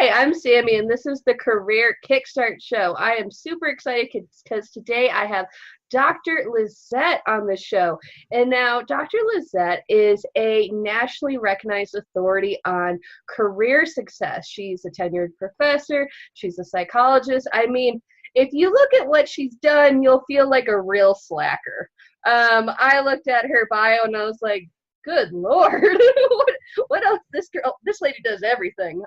Hi, I'm Sammy, and this is the Career Kickstart Show. I am super excited because today I have Dr. Lizette on the show. And now, Dr. Lizette is a nationally recognized authority on career success. She's a tenured professor, she's a psychologist. I mean, if you look at what she's done, you'll feel like a real slacker. I looked at her bio and I was like, good Lord, what else? This lady does everything.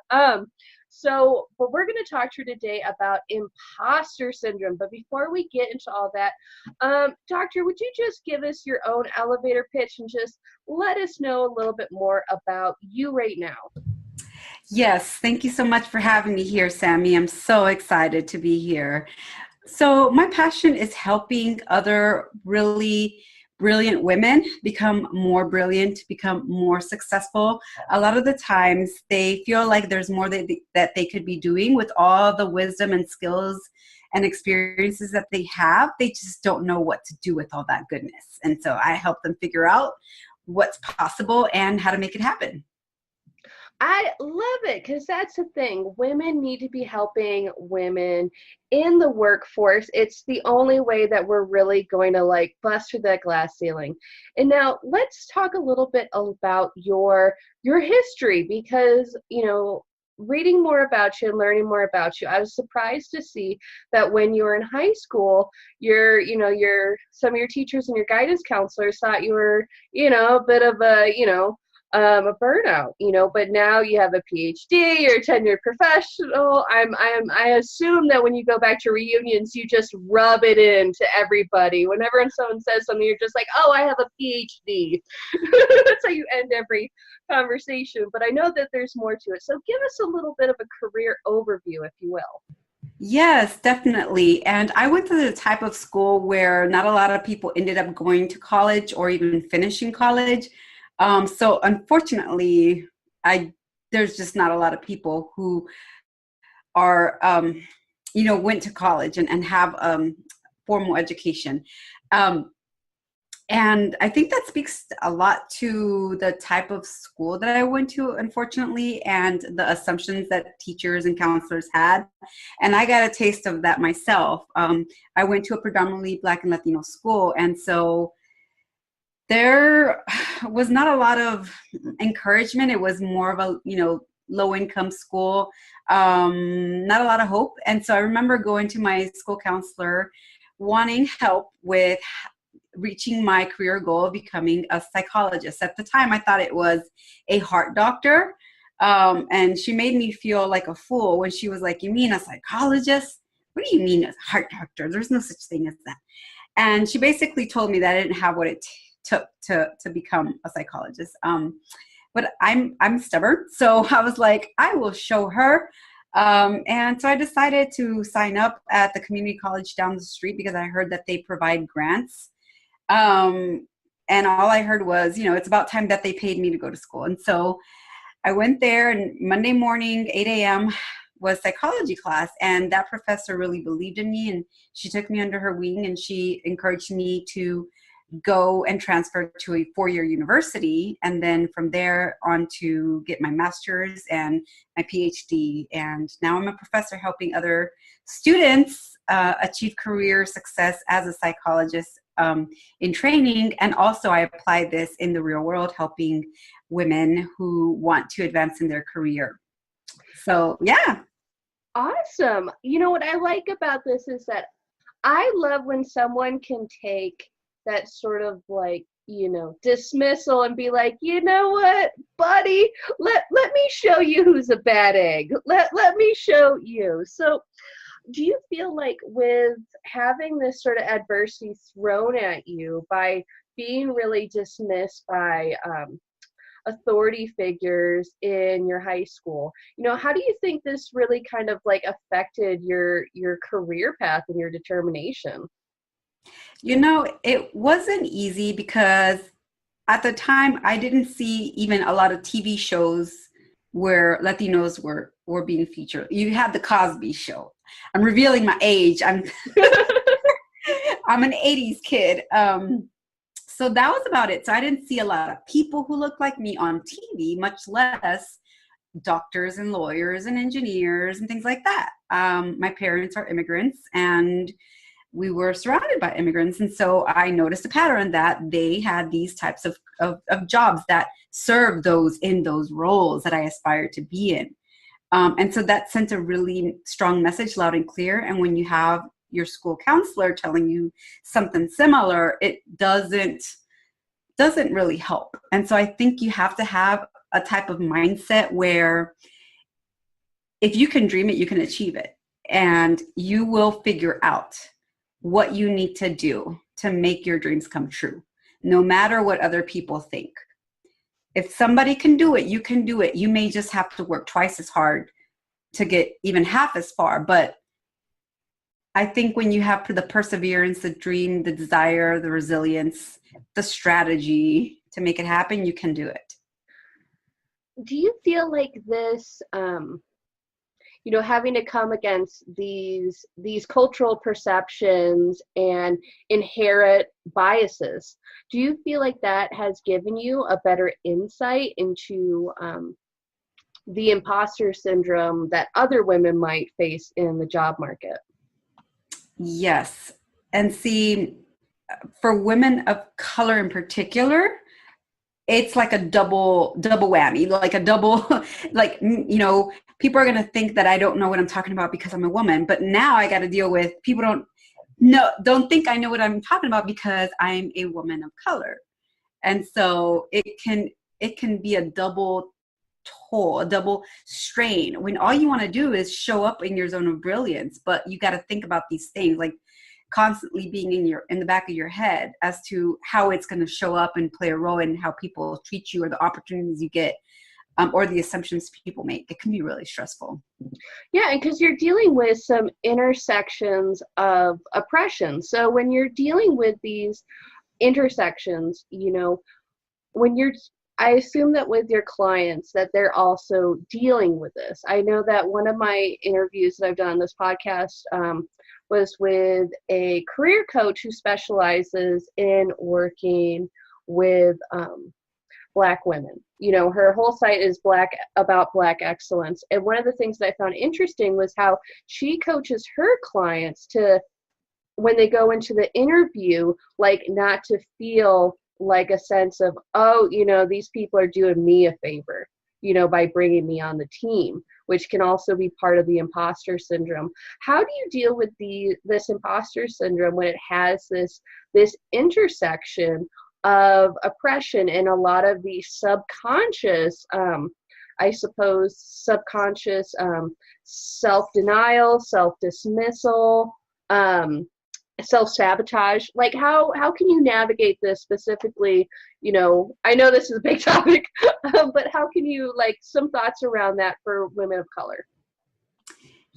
But we're going to talk to her today about imposter syndrome. But before we get into all that, Doctor, would you just give us your own elevator pitch and just let us know a little bit more about you right now? Yes, thank you so much for having me here, Sammy. I'm so excited to be here. So my passion is helping other really brilliant women become more brilliant, become more successful. A lot of the times they feel like there's more that they could be doing with all the wisdom and skills and experiences that they have. They just don't know what to do with all that goodness. And so I help them figure out what's possible and how to make it happen. I love it because that's the thing. Women need to be helping women in the workforce. It's the only way that we're really going to bust through that glass ceiling. And now let's talk a little bit about your history because, reading more about you and learning more about you, I was surprised to see that when you were in high school, some of your teachers and your guidance counselors thought you were, a bit of a burnout, but now you have a PhD, you're a tenured professional. I assume that when you go back to reunions, you just rub it into everybody. Whenever someone says something, you're just like, oh, I have a PhD. That's how you end every conversation. But I know that there's more to it. So give us a little bit of a career overview, if you will. Yes, definitely. And I went to the type of school where not a lot of people ended up going to college or even finishing college. So unfortunately, there's just not a lot of people who are, went to college and have formal education. And I think that speaks a lot to the type of school that I went to, unfortunately, and the assumptions that teachers and counselors had. And I got a taste of that myself. I went to a predominantly Black and Latino school, and so there was not a lot of encouragement. It was more of a, low income school, not a lot of hope. And so I remember going to my school counselor wanting help with reaching my career goal of becoming a psychologist. At the time, I thought it was a heart doctor. And she made me feel like a fool when she was like, you mean a psychologist? What do you mean a heart doctor? There's no such thing as that. And she basically told me that I didn't have what it took to become a psychologist. But I'm stubborn. So I was like, I will show her. And so I decided to sign up at the community college down the street because I heard that they provide grants. And all I heard was, it's about time that they paid me to go to school. And so I went there, and Monday morning, 8 a.m. was psychology class. And that professor really believed in me, and she took me under her wing, and she encouraged me to go and transfer to a 4-year university, and then from there on to get my master's and my PhD. And now I'm a professor helping other students achieve career success as a psychologist in training. And also I apply this in the real world, helping women who want to advance in their career. So, yeah. Awesome. What I like about this is that I love when someone can take that sort of dismissal and be like, you know what, buddy, let me show you who's a bad egg. Let me show you. So do you feel like with having this sort of adversity thrown at you by being really dismissed by authority figures in your high school, how do you think this really kind of affected your career path and your determination? It wasn't easy because at the time I didn't see even a lot of TV shows where Latinos were being featured. You had the Cosby Show. I'm revealing my age. I'm an 80s kid. So that was about it. So I didn't see a lot of people who looked like me on TV, much less doctors and lawyers and engineers and things like that. My parents are immigrants, and we were surrounded by immigrants. And so I noticed a pattern that they had these types of jobs that served those in those roles that I aspired to be in. And so that sent a really strong message loud and clear. And when you have your school counselor telling you something similar, it doesn't really help. And so I think you have to have a type of mindset where if you can dream it, you can achieve it. And you will figure out what you need to do to make your dreams come true, no matter what other people think. If somebody can do it, you can do it. You may just have to work twice as hard to get even half as far. But I think when you have the perseverance, the dream, the desire, the resilience, the strategy to make it happen, you can do it. Do you feel like this, having to come against these cultural perceptions and inherent biases, do you feel like that has given you a better insight into the imposter syndrome that other women might face in the job market? Yes. And see, for women of color in particular, it's like a double whammy, like a double, like, people are going to think that I don't know what I'm talking about because I'm a woman. But now I got to deal with people don't think I know what I'm talking about because I'm a woman of color. And so it can be a double toll, a double strain when all you want to do is show up in your zone of brilliance. But you got to think about these things, like constantly being in the back of your head as to how it's going to show up and play a role in how people treat you or the opportunities you get, or the assumptions people make. It can be really stressful. Yeah, and because you're dealing with some intersections of oppression. So when you're dealing with these intersections, I assume that with your clients that they're also dealing with this. I know that one of my interviews that I've done on this podcast was with a career coach who specializes in working with Black women. Her whole site is about Black excellence. And one of the things that I found interesting was how she coaches her clients to, when they go into the interview, like not to feel like a sense of, these people are doing me a favor, by bringing me on the team, which can also be part of the imposter syndrome. How do you deal with this imposter syndrome when it has this intersection of oppression and a lot of the subconscious, self-denial, self-dismissal, self-sabotage? Like how can you navigate this specifically? I know this is a big topic, but how can you, some thoughts around that for women of color?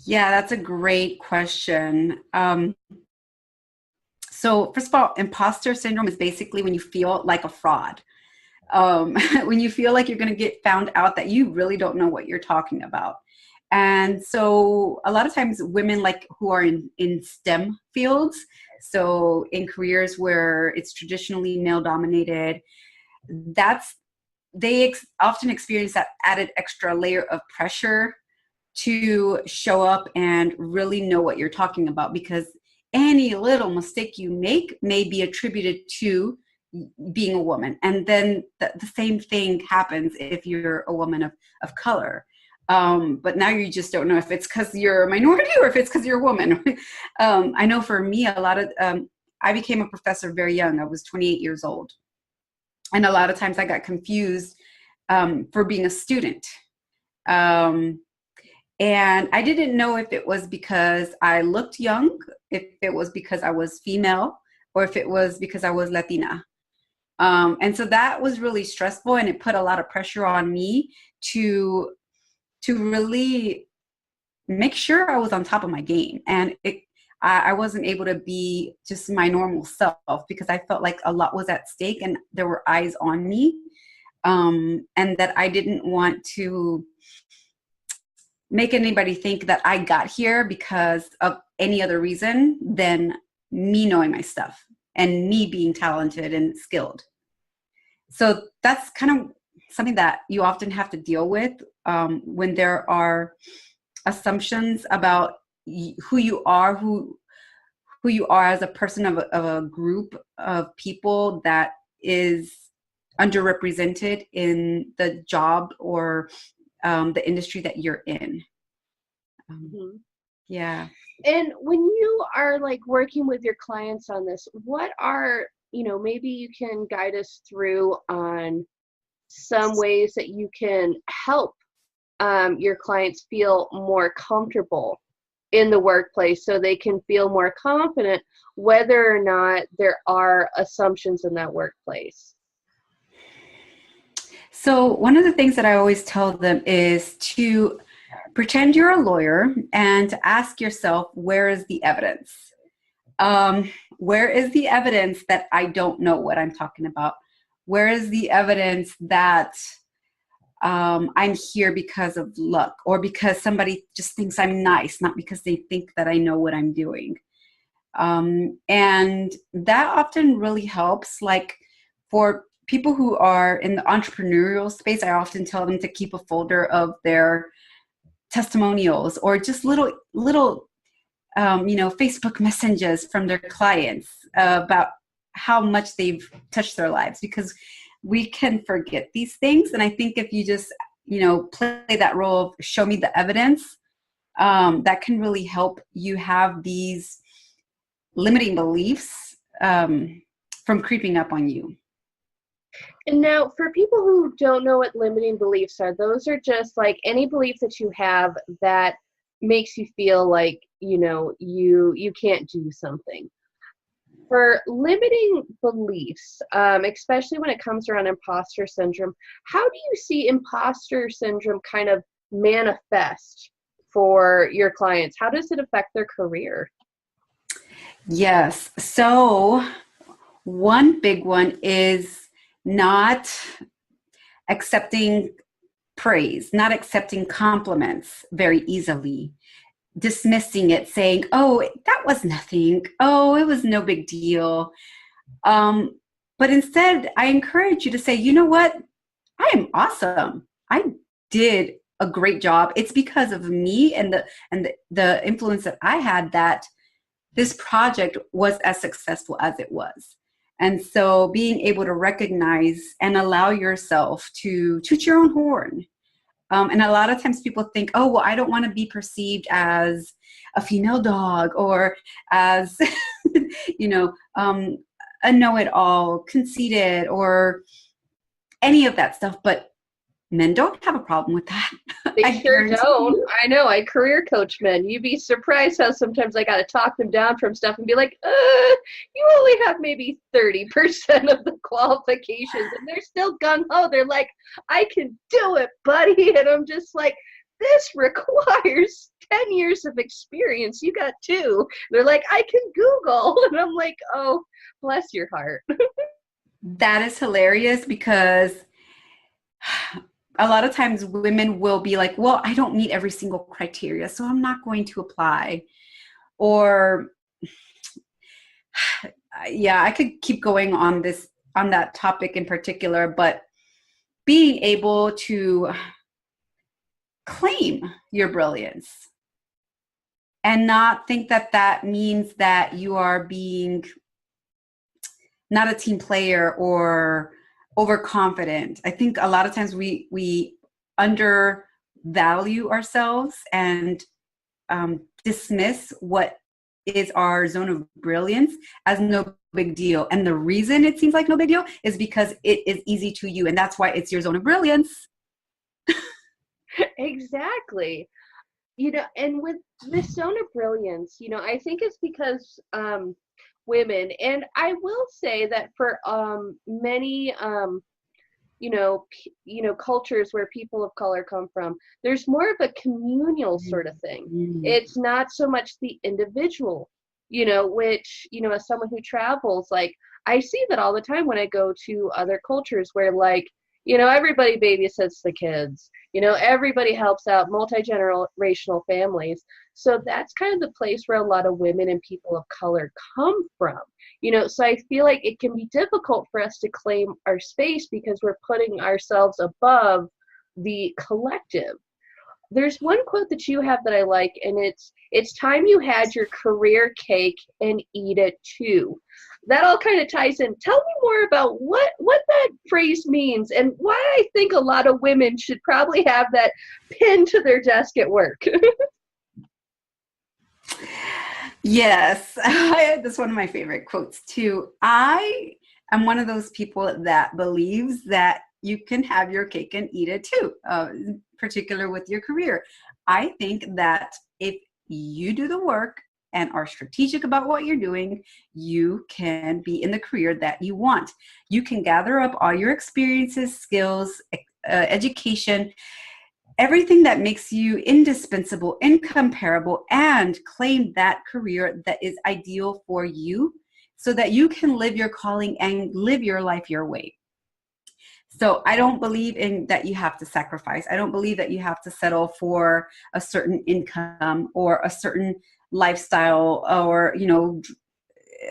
Yeah, that's a great question. So first of all, imposter syndrome is basically when you feel like a fraud. When you feel like you're going to get found out that you really don't know what you're talking about. And so a lot of times women who are in STEM fields, so in careers where it's traditionally male dominated, they often experience that added extra layer of pressure to show up and really know what you're talking about, because any little mistake you make may be attributed to being a woman. And then the same thing happens if you're a woman of color. But now you just don't know if it's because you're a minority or if it's because you're a woman. I know for me, I became a professor very young. I was 28 years old. And a lot of times I got confused for being a student. And I didn't know if it was because I looked young, if it was because I was female, or if it was because I was Latina. And so that was really stressful, and it put a lot of pressure on me to really make sure I was on top of my game. And I wasn't able to be just my normal self because I felt like a lot was at stake and there were eyes on me. And that I didn't want to make anybody think that I got here because of any other reason than me knowing my stuff and me being talented and skilled. So that's kind of something that you often have to deal with when there are assumptions about who you are, who you are as a person of a group of people that is underrepresented in the job or the industry that you're in. Yeah. And when you are like working with your clients on this, what are, maybe you can guide us through on some ways that you can help your clients feel more comfortable in the workplace so they can feel more confident whether or not there are assumptions in that workplace? So one of the things that I always tell them is to pretend you're a lawyer and to ask yourself, where is the evidence? Where is the evidence that I don't know what I'm talking about? Where is the evidence that I'm here because of luck or because somebody just thinks I'm nice, not because they think that I know what I'm doing? And that often really helps. Like for people who are in the entrepreneurial space, I often tell them to keep a folder of their testimonials or just little Facebook messages from their clients about how much they've touched their lives, because we can forget these things. And I think if you just, play that role of show me the evidence, that can really help you have these limiting beliefs from creeping up on you. And now for people who don't know what limiting beliefs are, those are just like any belief that you have that makes you feel like, you can't do something. For limiting beliefs, especially when it comes around imposter syndrome, how do you see imposter syndrome kind of manifest for your clients? How does it affect their career? Yes. So one big one is not accepting praise, not accepting compliments very easily, dismissing it, saying, oh, that was nothing. Oh, it was no big deal. But instead, I encourage you to say, you know what? I am awesome. I did a great job. It's because of me and the influence that I had that this project was as successful as it was. And so being able to recognize and allow yourself to toot your own horn. And a lot of times people think, oh, well, I don't want to be perceived as a female dog or as, a know-it-all, conceited, or any of that stuff. But men don't have a problem with that. They sure don't. I know. I career coach men. You'd be surprised how sometimes I got to talk them down from stuff and be like, you only have maybe 30% of the qualifications. And they're still gung-ho. They're like, I can do it, buddy. And I'm just like, this requires 10 years of experience. You got 2. They're like, I can Google. And I'm like, oh, bless your heart. That is hilarious because a lot of times women will be like, well, I don't meet every single criteria, so I'm not going to apply. Or yeah, I could keep going on that topic in particular, but being able to claim your brilliance and not think that that means that you are being not a team player or overconfident. I think a lot of times we undervalue ourselves and dismiss what is our zone of brilliance as no big deal. And the reason it seems like no big deal is because it is easy to you, and that's why it's your zone of brilliance. Exactly. And with this zone of brilliance, I think it's because women, and I will say that for many cultures where people of color come from, there's more of a communal sort of thing. Mm-hmm. It's not so much the individual, which, as someone who travels, like I see that all the time when I go to other cultures where, like, Everybody babysits the kids. Everybody helps out multi-generational families. So that's kind of the place where a lot of women and people of color come from. So I feel like it can be difficult for us to claim our space because we're putting ourselves above the collective. There's one quote that you have that I like, and it's time you had your career cake and eat it too. That all kind of ties in. Tell me more about what that phrase means and why I think a lot of women should probably have that pinned to their desk at work. Yes, that's one of my favorite quotes too. I am one of those people that believes that you can have your cake and eat it too, in particular with your career. I think that if you do the work and are strategic about what you're doing, you can be in the career that you want. You can gather up all your experiences, skills, education, everything that makes you indispensable, incomparable, and claim that career that is ideal for you so that you can live your calling and live your life your way. So I don't believe in that you have to sacrifice. I don't believe that you have to settle for a certain income or a certain lifestyle or,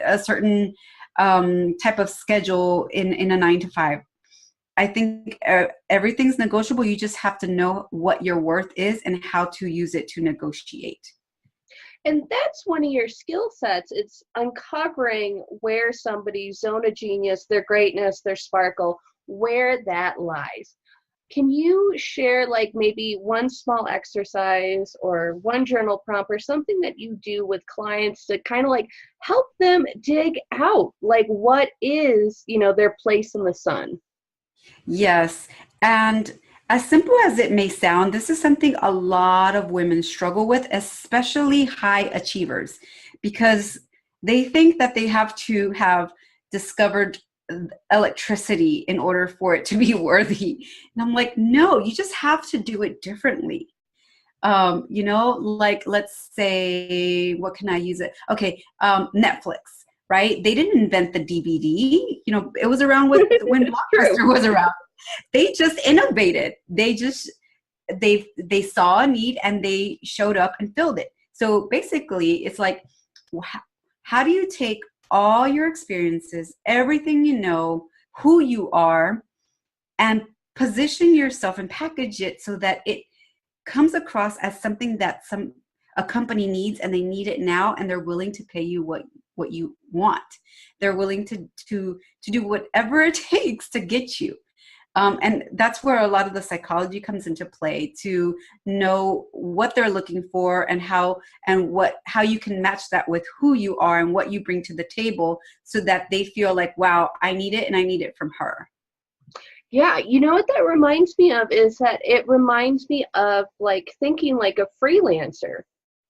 a certain type of schedule in a 9-to-5. I think everything's negotiable. You just have to know what your worth is and how to use it to negotiate. And that's one of your skill sets. It's uncovering where somebody's zone of genius, their greatness, their sparkle, where that lies. Can you share maybe one small exercise or one journal prompt or something that you do with clients to kind of help them dig out what is, their place in the sun? Yes. And as simple as it may sound, this is something a lot of women struggle with, especially high achievers, because they think that they have to have discovered electricity in order for it to be worthy. And I'm like, no, you just have to do it differently. Let's say, what can I use it? Okay. Netflix, right? They didn't invent the DVD. It was around when Blockbuster was around. They just innovated. They saw a need and they showed up and filled it. So basically it's like, how do you take all your experiences, everything you know, who you are, and position yourself and package it so that it comes across as something that a company needs, and they need it now, and they're willing to pay you what you want. They're willing to do whatever it takes to get you. And that's where a lot of the psychology comes into play, to know what they're looking for and how you can match that with who you are and what you bring to the table so that they feel like, wow, I need it and I need it from her. Yeah, what that reminds me of is that it reminds me of thinking like a freelancer,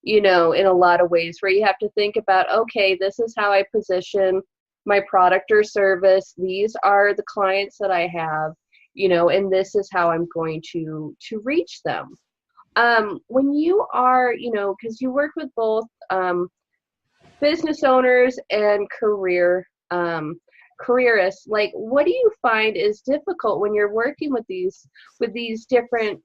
in a lot of ways, where you have to think about, okay, this is how I position my product or service. These are the clients that I have. And this is how I'm going to reach them. When you are, because you work with both business owners and careerists, what do you find is difficult when you're working with these different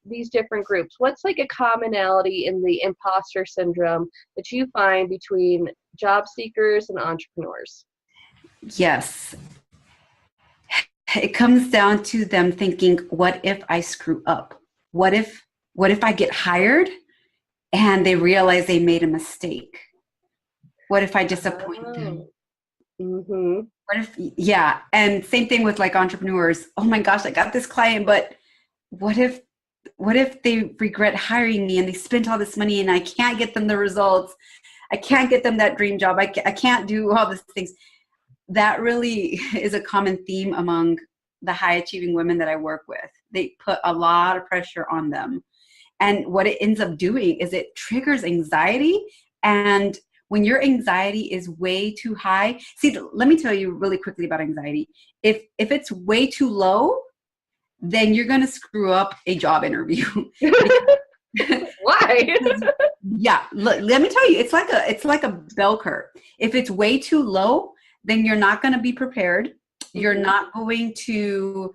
groups? What's a commonality in the imposter syndrome that you find between job seekers and entrepreneurs? Yes. It comes down to them thinking, what if I screw up? What if I get hired and they realize they made a mistake? What if I disappoint them? Mm-hmm. And same thing with entrepreneurs. Oh my gosh, I got this client, but what if they regret hiring me and they spent all this money and I can't get them the results? I can't get them that dream job. I can't do all these things. That really is a common theme among the high achieving women that I work with. They put a lot of pressure on them. And what it ends up doing is it triggers anxiety. And when your anxiety is way too high, see, let me tell you really quickly about anxiety. If it's way too low, then you're going to screw up a job interview. Why? Yeah, let me tell you, it's like a bell curve. If it's way too low, then you're not going to be prepared. You're not going to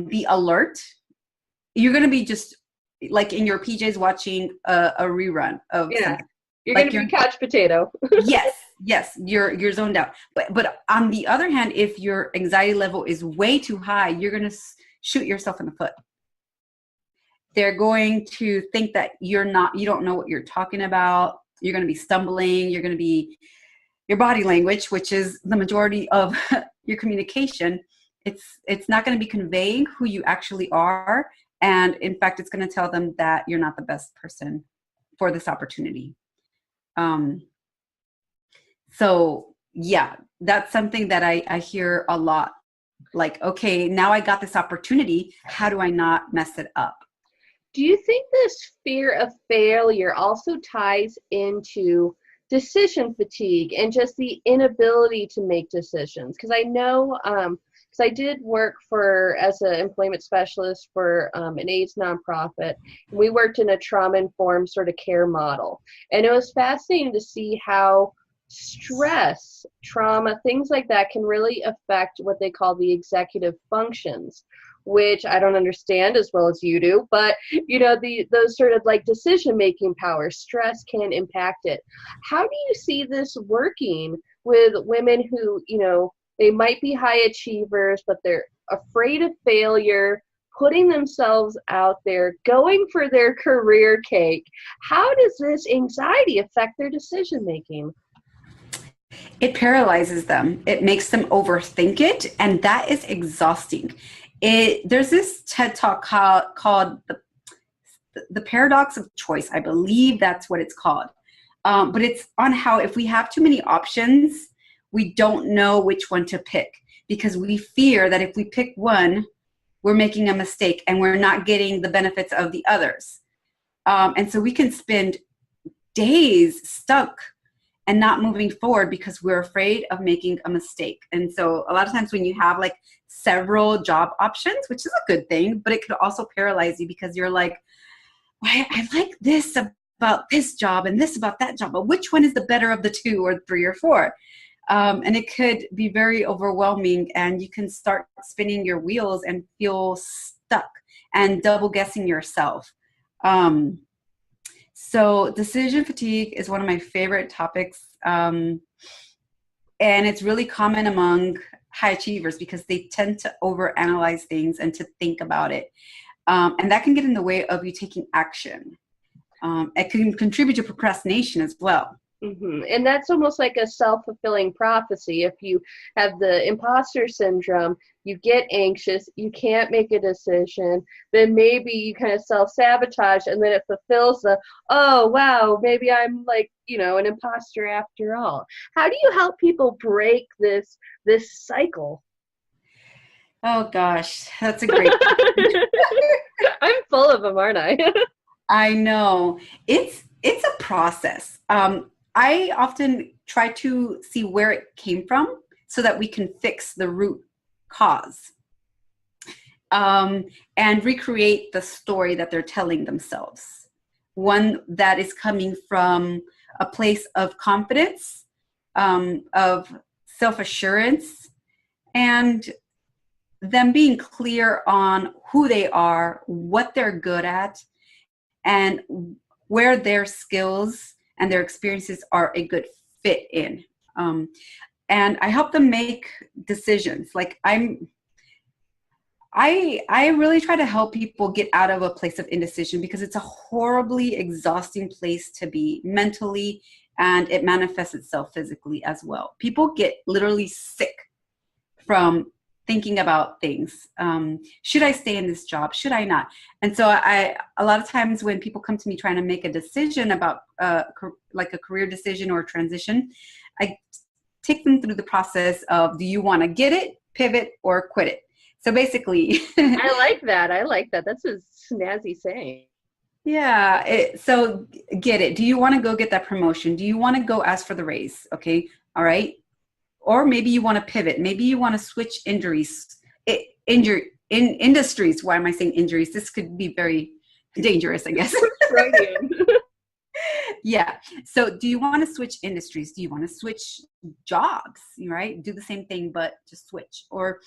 be alert. You're going to be just like in your PJs watching a rerun of something. You're like going to be couch potato. yes, you're zoned out. But on the other hand, if your anxiety level is way too high, you're going to shoot yourself in the foot. They're going to think that you don't know what you're talking about. You're going to be stumbling. You're going to be your body language, which is the majority of your communication. It's not going to be conveying who you actually are. And in fact, it's going to tell them that you're not the best person for this opportunity. So yeah, that's something that I hear a lot. Like, okay, now I got this opportunity. How do I not mess it up? Do you think this fear of failure also ties into decision fatigue and just the inability to make decisions? Because I know, because I did work as an employment specialist for an AIDS nonprofit. And we worked in a trauma-informed sort of care model. And it was fascinating to see how stress, trauma, things like that can really affect what they call the executive functions, which I don't understand as well as you do, but those sort of like decision-making powers, stress can impact it. How do you see this working with women who, they might be high achievers, but they're afraid of failure, putting themselves out there, going for their career cake? How does this anxiety affect their decision-making? It paralyzes them. It makes them overthink it, and that is exhausting. There's this TED Talk called the Paradox of Choice. I believe that's what it's called. But it's on how if we have too many options, we don't know which one to pick because we fear that if we pick one, we're making a mistake and we're not getting the benefits of the others. And so we can spend days stuck and not moving forward because we're afraid of making a mistake. And so a lot of times when you have like several job options, which is a good thing, but it could also paralyze you because you're like, I like this about this job and this about that job, but which one is the better of the two or three or four? And it could be very overwhelming, and you can start spinning your wheels and feel stuck and double guessing yourself. So decision fatigue is one of my favorite topics. And it's really common among high achievers because they tend to overanalyze things and to think about it. And that can get in the way of you taking action. It can contribute to procrastination as well. Mm-hmm. And that's almost like a self-fulfilling prophecy. If you have the imposter syndrome, you get anxious, you can't make a decision, then maybe you kind of self-sabotage, and then it fulfills oh, wow, maybe I'm like, an imposter after all. How do you help people break this cycle? Oh, gosh, that's a great question. I'm full of them, aren't I? I know. It's a process. I often try to see where it came from so that we can fix the root cause and recreate the story that they're telling themselves. One that is coming from a place of confidence, of self-assurance, and them being clear on who they are, what they're good at, and where their skills and their experiences are a good fit in. And I help them make decisions. Like I really try to help people get out of a place of indecision because it's a horribly exhausting place to be mentally, and it manifests itself physically as well. People get literally sick from thinking about things. Should I stay in this job? Should I not? And so a lot of times when people come to me trying to make a decision about like a career decision or a transition, I take them through the process of, do you want to get it, pivot, or quit it? So basically. I like that. That's a snazzy saying. Yeah. So get it. Do you want to go get that promotion? Do you want to go ask for the raise? Okay. All right. Or maybe you want to pivot. Maybe you want to switch industries. Why am I saying injuries? This could be very dangerous, I guess. Yeah. So do you want to switch industries? Do you want to switch jobs? Right? Do the same thing, but just switch. Or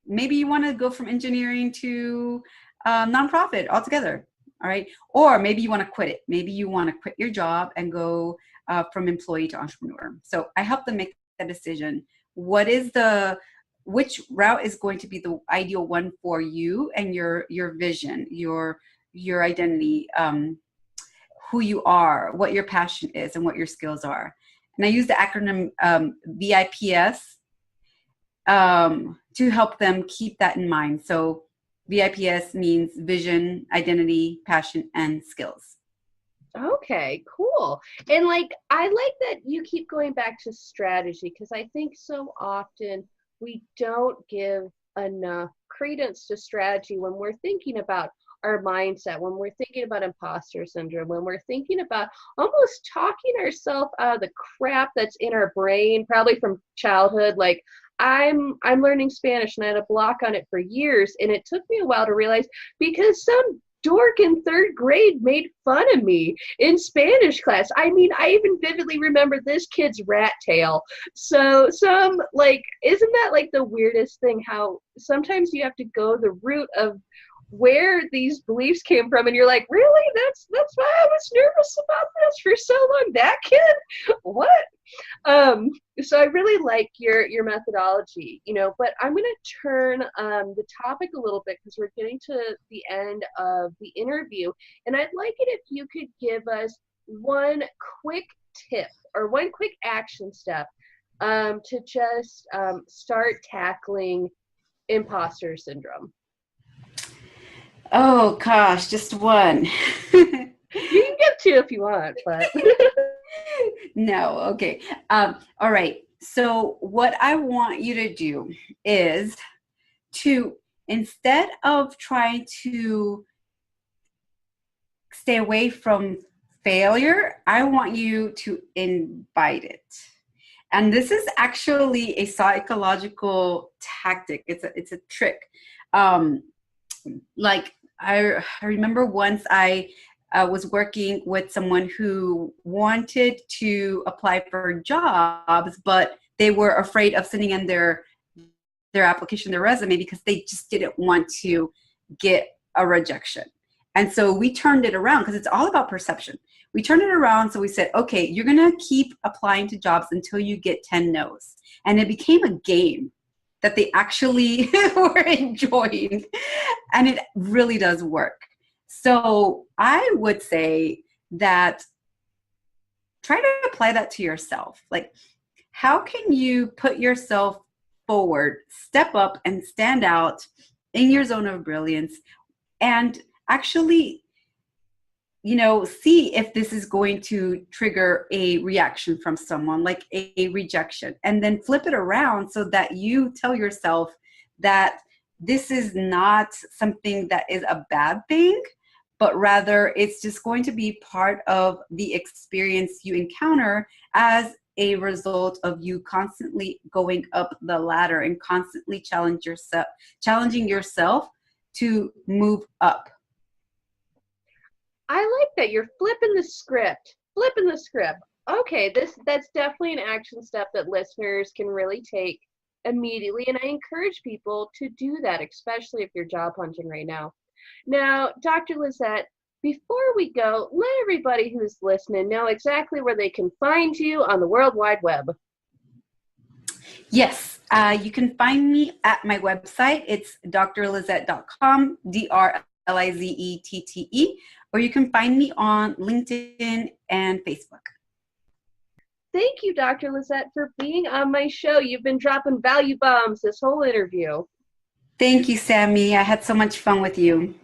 maybe you want to go from engineering to nonprofit altogether. All right. Or maybe you want to quit it. Maybe you want to quit your job and go from employee to entrepreneur. So I help them make that decision. Which route is going to be the ideal one for you and your vision, your identity, who you are, what your passion is, and what your skills are. And I use the acronym VIPS to help them keep that in mind. So VIPS means vision, identity, passion, and skills. Okay, cool. And like, I like that you keep going back to strategy, because I think so often we don't give enough credence to strategy when we're thinking about our mindset, when we're thinking about imposter syndrome, when we're thinking about almost talking ourselves out of the crap that's in our brain, probably from childhood. Like, I'm learning Spanish, and I had a block on it for years, and it took me a while to realize, because some dork in third grade made fun of me in Spanish class. I mean, I even vividly remember this kid's rat tail. So isn't that like the weirdest thing, how sometimes you have to go the root of where these beliefs came from, and you're like, really? That's why I was nervous about this for so long. That kid? What? So I really like your methodology, but I'm going to turn the topic a little bit, because we're getting to the end of the interview, and I'd like it if you could give us one quick tip or one quick action step to just start tackling imposter syndrome. Oh gosh, just one. You can get two if you want, but no. Okay. All right. So what I want you to do is to, instead of trying to stay away from failure, I want you to invite it. And this is actually a psychological tactic. It's a trick. Like I remember once I was working with someone who wanted to apply for jobs, but they were afraid of sending in their application, their resume, because they just didn't want to get a rejection. And so we turned it around, because it's all about perception. We turned it around. So we said, okay, you're going to keep applying to jobs until you get 10 no's. And it became a game that they actually were enjoying. And it really does work. So I would say that try to apply that to yourself. Like, how can you put yourself forward, step up and stand out in your zone of brilliance, and actually, see if this is going to trigger a reaction from someone, like a rejection, and then flip it around so that you tell yourself that this is not something that is a bad thing, but rather it's just going to be part of the experience you encounter as a result of you constantly going up the ladder and constantly challenging yourself to move up. I like that you're flipping the script. Okay, that's definitely an action step that listeners can really take immediately, and I encourage people to do that, especially if you're job hunting right now. Now, Dr. Lizette, before we go, let everybody who's listening know exactly where they can find you on the World Wide Web. Yes, you can find me at my website. It's drlizette.com, DRLIZETTE, or you can find me on LinkedIn and Facebook. Thank you, Dr. Lizette, for being on my show. You've been dropping value bombs this whole interview. Thank you, Sammy. I had so much fun with you.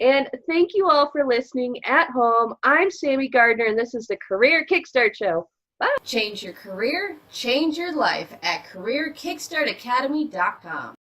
And thank you all for listening at home. I'm Sammy Gardner, and this is the Career Kickstart Show. Bye. Change your career, change your life at CareerKickstartAcademy.com.